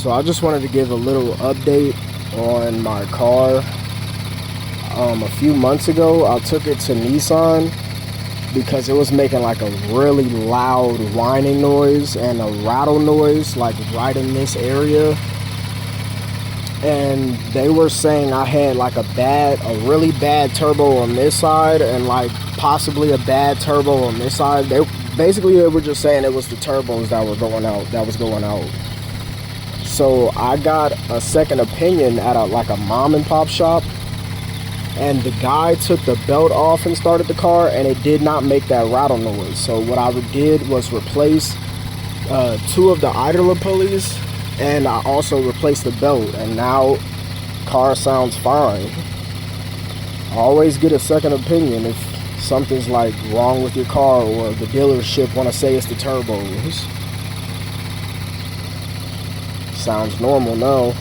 So I just wanted to give a little update on my car. A few months ago, I took it to Nissan because it was making like a really loud whining noise and a rattle noise, like right in this area. And they were saying I had like a really bad turbo on this side and like possibly a bad turbo on this side. They were just saying it was the turbos that was going out. So I got a second opinion at a mom and pop shop, and the guy took the belt off and started the car, and it did not make that rattle noise. So what I did was replace 2 of the idler pulleys, and I also replaced the belt, and now car sounds fine. Always get a second opinion if something's like wrong with your car or the dealership want to say it's the turbos. Sounds normal now.